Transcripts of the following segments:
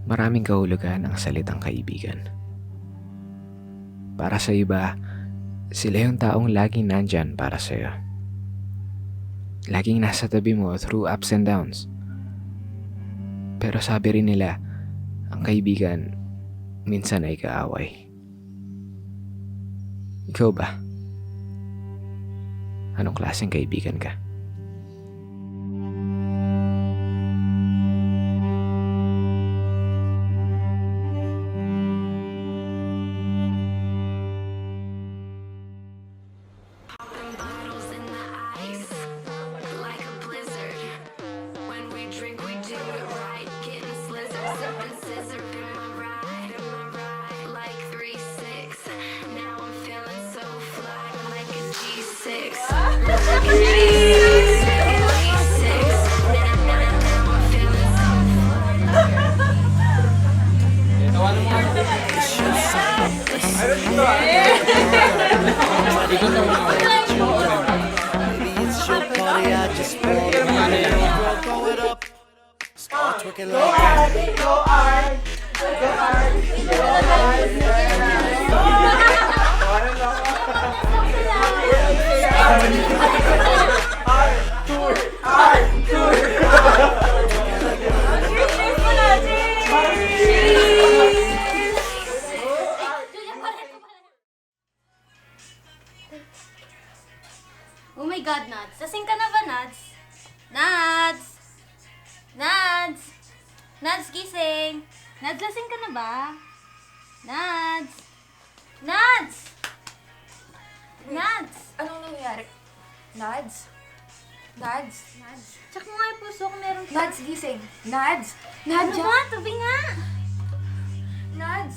Maraming kahulugan ang salitang kaibigan. Para sa iba, sila yung taong laging nandyan para sa'yo. Laging nasa tabi mo through ups and downs. Pero sabi rin nila, ang kaibigan minsan ay kaaway. Ikaw ba? Anong klaseng kaibigan ka? Bottles in the ice, like a blizzard. When we drink, we do it right. Getting slizzard, sipping scissor in my ride, like 3-6. Now I'm feeling so fly, like a G6. Like a G6. Now I'm feeling so Maybe it's your party, I just want to girl, throw it up. Start twerking like Oh my God, Nads. Lasing ka na ba, Nads? Nads! Nads! Nads, gising! Nads, lasing ka na ba? Nads! Nads! Nads! Anong nangyayari? Nads? Nads? Nads! Check mo nga yung puso kung meron siya. Nads, gising! Nads? Ano Nads? ba? Tabi nga! Nads?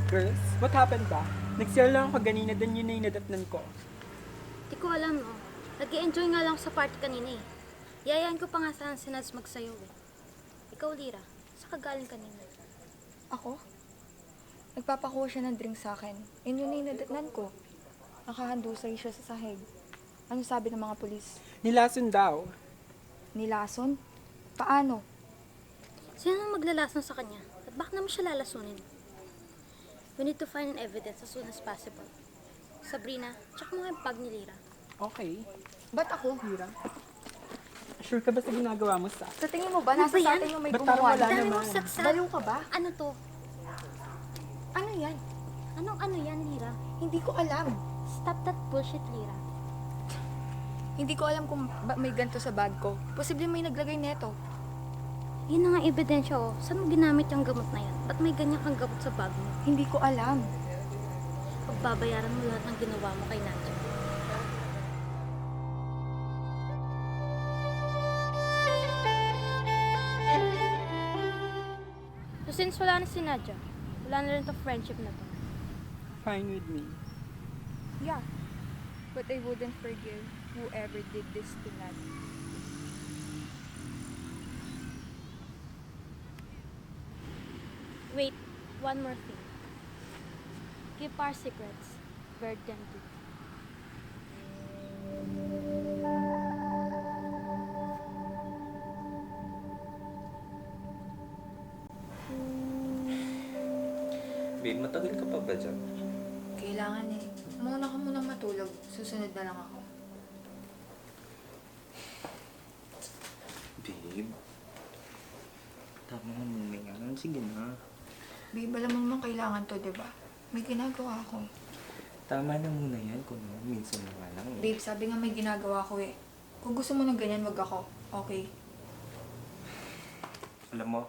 Girls, what happened ba? Nag-share lang ako kanina, then yun na yung nadatnan ko. Di ko alam, no. Nag-i-enjoy nga lang ako sa party kanina eh. Yayain ko pa nga sana si Nads magsayaw eh. Ikaw, Lira, saan ka galing kanina? Ako? Nagpapakuha siya ng drink sa akin. Yun yun na yung nadatnan ko. Nakahandusay siya sa sahig. Ano sabi ng mga polis? Nilason daw. Nilason? Paano? Sino nang maglalason sa kanya? At bakit naman siya lalasunin? We need to find an evidence as soon as possible. Sabrina, check mo nga yung bag ni Lira. Okay. Ba't ako? Mira. Sure ka ba sa ginagawa mo, sa? Sa tingin mo ba, Ano nasa ba sa yan? atin yung may Ba't gumawa? parang wala Dami naman. mong saksak. Baliw ka ba? Ano to? Ano yan? Anong ano yan, Lira? Hindi ko alam. Stop that bullshit, Lira. Hindi ko alam kung may ganito sa bag ko. Posible may naglagay neto. Yun na nga ebidensya, oh. Saan mo ginamit yung gamot na yan? Ba't may ganyan kang gamot sa bag mo? Hindi ko alam. Pagbabayaran mo lahat ng ginawa mo kay Nadia. So since wala na si Nadia, wala na rin to friendship na to. Fine with me. Yeah. But I wouldn't forgive whoever did this to Nadia. Wait, one more thing. Keep our secrets, bird them too. Babe, matagal ka pa ba dyan? Kailangan eh. Muna ka munang matulog. Susunod na lang ako. Babe? Tama na muna yan. Sige na. Babe, alam mo naman kailangan to, di ba? May ginagawa ako. Tama na muna yan kung minsan na nga lang. Babe, sabi nga may ginagawa ko eh. Kung gusto mo ng ganyan, wag ako. Okay? Alam mo,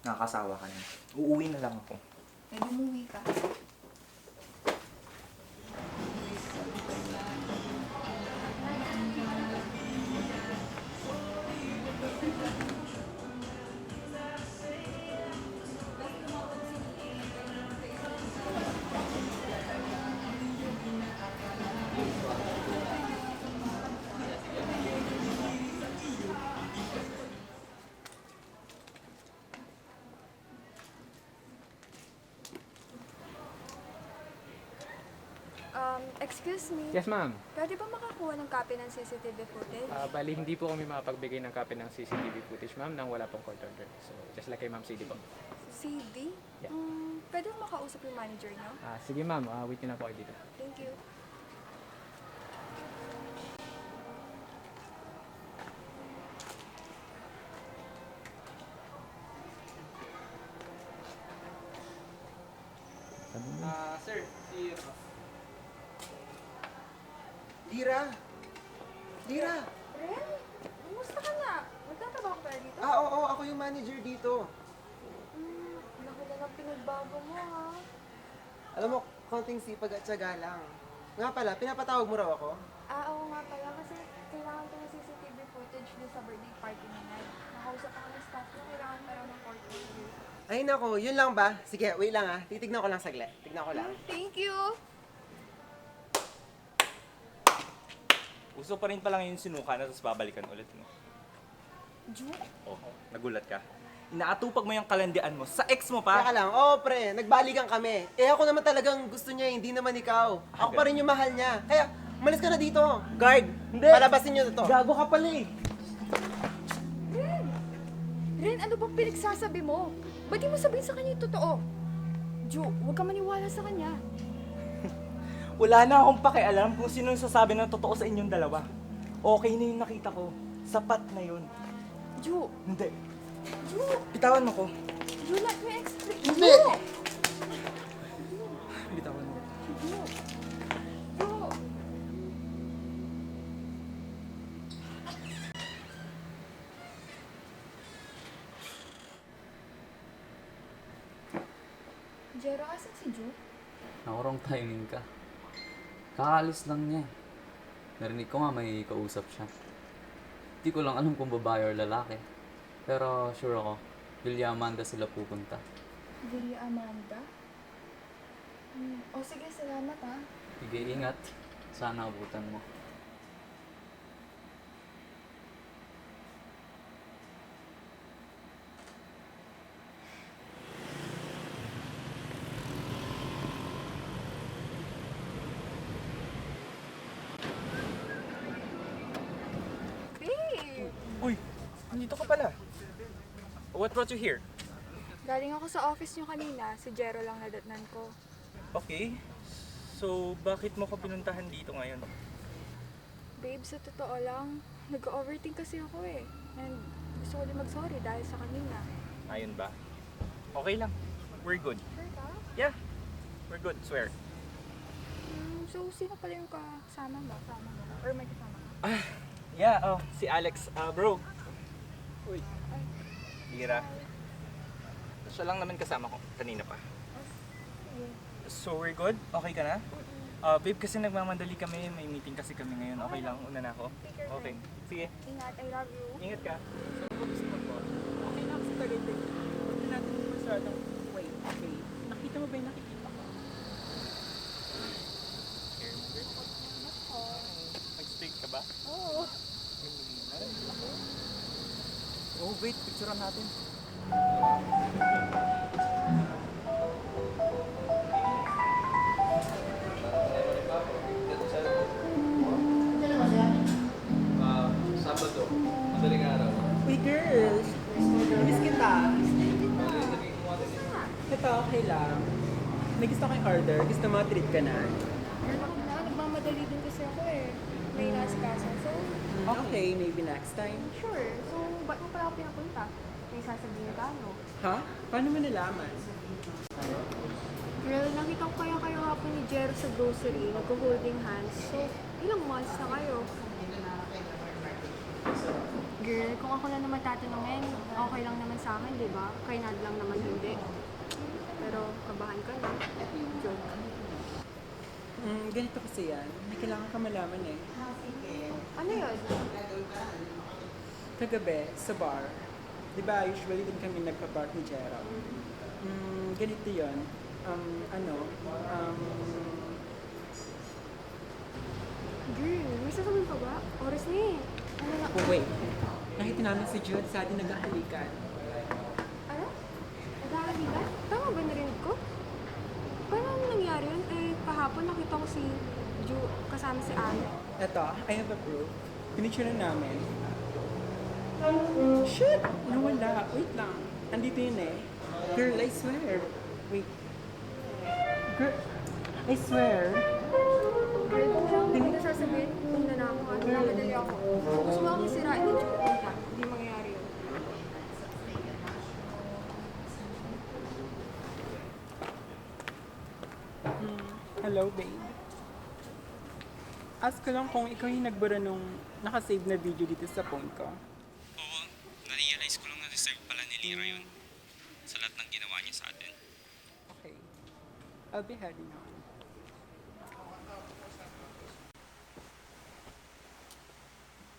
nakakasawa ka na. Uuwi na lang ako. Eh, umuwi ka. Excuse me. Yes, ma'am. Pwede ba makakuha ng copy ng CCTV footage? Bali, hindi po kami makapagbigay ng copy ng CCTV footage, ma'am, nang wala pong court order. So, just like kay Ma'am CD po. CD? Yeah. Pwede ba makausap yung manager niyo? Sige, ma'am. Wait nyo na po kayo dito. Thank you. Sir, si... Lira! Lira! Ren, kumusta ka na? Magtatrabaho ka dito? Oo, ako yung manager dito. Laki na ng pinagbago mo, ha? Alam mo, konting sipag at tiyaga lang. Nga pala, pinapatawag mo raw ako? Oo nga pala, kasi kailangan ko ng CCTV footage dun sa birthday party ni Ned. Nakausap ako ng staff na kailangan pa raw ng court order. Ay nako, yun lang ba? Sige, wait lang ah. Titignan ko lang saglit. Tignan ko lang. Thank you! Uso pa rin pala ngayon sinuka na tapos babalikan ulit mo. Ju? Oh, nagulat ka. Inaatupag mo yung kalandian mo. Sa ex mo pa. Teka lang, pre, nagbalikan kami. Ako naman talagang gusto niya, hindi naman ikaw. Ako pa rin yung mahal niya. Kaya, umalis ka na dito. Guard, hindi. Palabasin niyo to. Gago ka pala eh. Ren, ano bang pinagsasabi mo? Ba't di mo sabihin sa kanya yung totoo? Ju, huwag ka maniwala sa kanya. Wala na akong pakialam kung sino yung sasabi ng totoo sa inyong dalawa. Okay na yung nakita ko. Sapat na yun. Ju, Hindi. Ju, Bitawan mo ko. Ju, let me explain. Hindi. Bitawan mo. Ju. Jero, asan si Ju? Nakurang timing ka. Kakaalis lang niya. Narinig ko nga may kausap siya. Di ko lang alam kung babae or lalaki. Pero sure ako, Villa Amanda sila pupunta. Villa Amanda? O sige, salamat ha. Sige, ingat. Sana abutan mo. Babe! Uy, nandito ka pala. What brought you here? Galing ako sa office niyo kanina, si Jero lang nadatnan ko. Okay. So, bakit mo ko pinuntahan dito ngayon? Babe, sa totoo lang, nag-overthink kasi ako eh. And gusto ko din mag-sorry dahil sa kanina. Ayun ba? Okay lang. We're good. Sure ka? Yeah. We're good, swear. So, sino pala yung kasama mo? Kasama mo? Or may kasama ka? Yeah, si Alex. Bro. Uy. Lira. Siya lang naman kasama ko kanina pa. So, we're good? Okay ka na? Babe, kasi nagmamadali kami. May meeting kasi kami ngayon. Okay lang, una na ako. Okay. Sige. Ingat, I love you. Ingat ka. Okay lang sa Tagaytay. Huwag na natin masyadong wait, okay? Nakita mo ba yung nakikita ko? Nag-steak ka ba? Oo. Oh, wait. Picturean natin. Sabado, madaling araw. Uy, girls! Miss kita! Ito, okay lang. May gusto kang order. Gusto mo treat ka na. Nagmamadali din kasi ako eh. May last kaso. So, Okay, maybe next time. sure. So, ba't mo pala ako pinapunta? May sasabihin ka, no? Ha? Paano mo nalaman? Girl, nakita ko kayo hapon ni Jero sa grocery, nag-holding hands. So, ilang months na kayo? Girl, kung ako lang naman tatanungin, okay lang naman sa akin, di ba? Kay Nad lang naman hindi. Pero, kabahan ka na. Joke. Ganito kasi yan. May kailangan ka malaman eh. Ano yun? Kagabi, sa bar, di ba usually din kami nagpa-bar ni Jero. Ganito yun. Girl, may sasabihin pa ba? Oras na eh. Ano na? Oh, wait. Nakita namin si Jude sa atin naghahalikan. Ano? Nagkakalikan? Tama ba narinig ko? Paano nangyari yun? Eh, kahapon nakita ko si Ju kasama si Alex. Eto, I have a proof. Pinicture na namin. Shit! Nawala. Wait lang. Andito yun eh. Girl, I swear. Wait. Girl, I swear. Girl, hindi na sasabihin. Kung na ako, namadali ako. Kung gusto mo akong sirain ni Ju, hindi mangyayari yun. Hello, babe. Ask ko lang kung ikaw yung nagbura nung nakasave na video dito sa phone ko. Oo, na-realize ko lang na deserve pala ni Lyra yun. Sa lahat ng ginawa niya sa atin. Okay. I'll be heading out.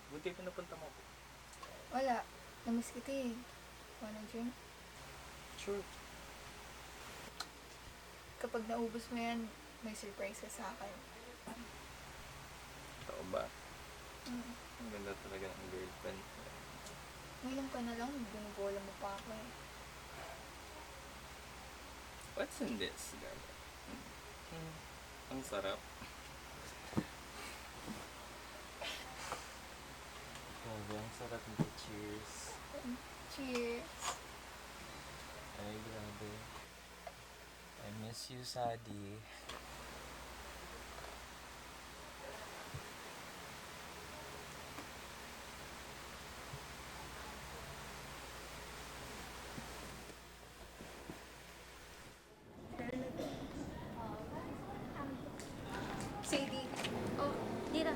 Buti pinapunta mo. Wala. Namiss kita eh. Wanna drink? Sure. Kapag naubos mo yan, may surprise ka sa akin. Totoo ba? Ang ganda talaga ng girlfriend. Ngayon ka na lang, binubola mo pa ako eh. What's in this, girl? Ang sarap. Grabe, ang sarap nito. Cheers. Cheers! Ay, grabe. I miss you, Sadie. Sadie, Oh, Lyra.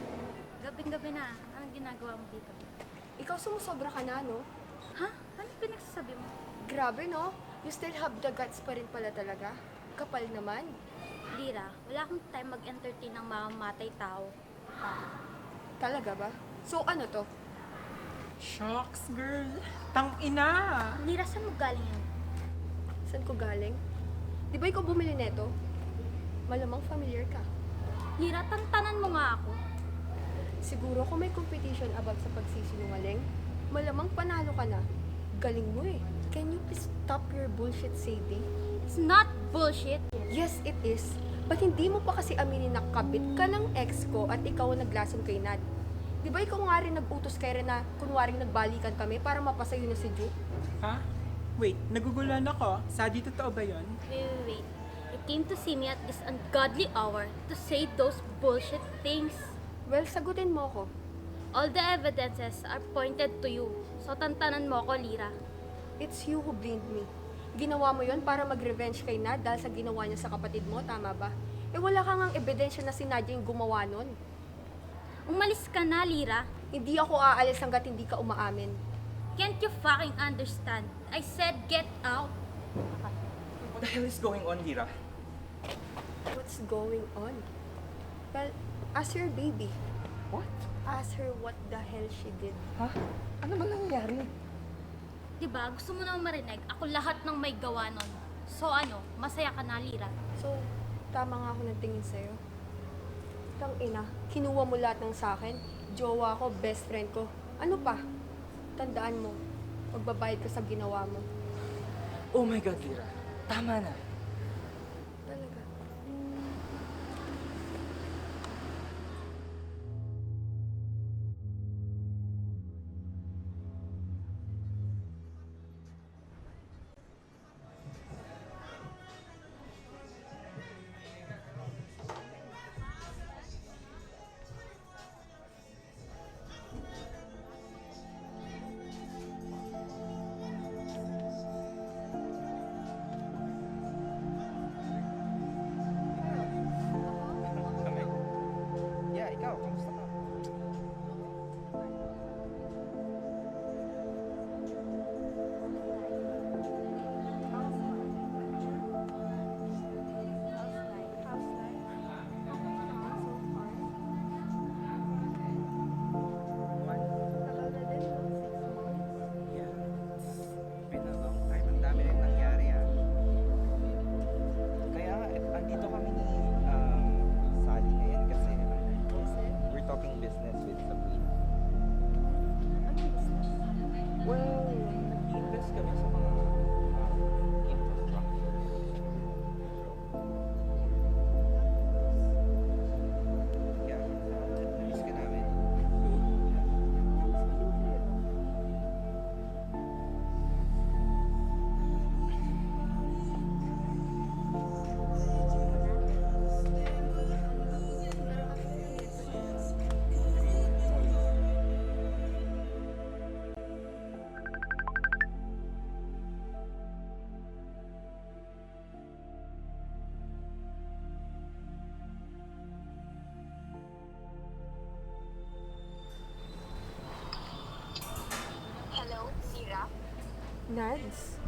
Gabing-gabi na. Anong ginagawa mo dito? ikaw sumusobra ka na, no? Ha? Ano pinagsasabi mo? Grabe, no? You still have the guts pa rin pala talaga. Kapal naman. Lyra, wala akong time mag-entertain ng mamamatay tao. Talaga ba? So ano to? Shocks, girl. Tang ina. Lyra, saan mo galing yan? Saan ko galing? Di ba ikaw bumili neto? Malamang familiar ka. Lyra, tantanan mo nga ako. Siguro kung may competition about sa pagsisinungaling, malamang panalo ka na. Galing mo eh. Can you please stop your bullshit, Sadie? It's not bullshit. Yes, it is. Ba't hindi mo pa kasi aminin na kabit ka ng ex ko at ikaw ang naglason kay Nad? Di ba ikaw nga rin nag-utos kay Ren na kunwaring nagbalikan kami para mapasayo na si Ju? Ha? Wait, naguguluhan ako. Sadie, totoo ba yun? Wait. You came to see me at this ungodly hour to say those bullshit things. Well, sagutin mo ko. All the evidences are pointed to you. So tantanan mo ako, Lyra. It's you who blamed me. Ginawa mo yon para mag-revenge kay Nad dahil sa ginawa niya sa kapatid mo, tama ba? Eh wala kang ang ebidensya na si Nadia yung gumawa nun. Umalis ka na, Lyra. Hindi ako aalis hanggat hindi ka umaamin. Can't you fucking understand? I said get out. What the hell is going on, Lyra? What's going on? Well, ask your baby. What? Ask her what the hell she did. Ha? Ano ba nangyari? Diba, gusto mo naman marinig, ako lahat ng may gawa nun. So ano, masaya ka na, Lyra. So, tama nga ako ng tingin sa'yo. Tang ina, kinuha mo lahat ng sakin. Jowa ko, best friend ko. Ano pa? Tandaan mo, magbabayad ka sa ginawa mo. Oh my God, Lyra. Tama na. Talaga. Nads?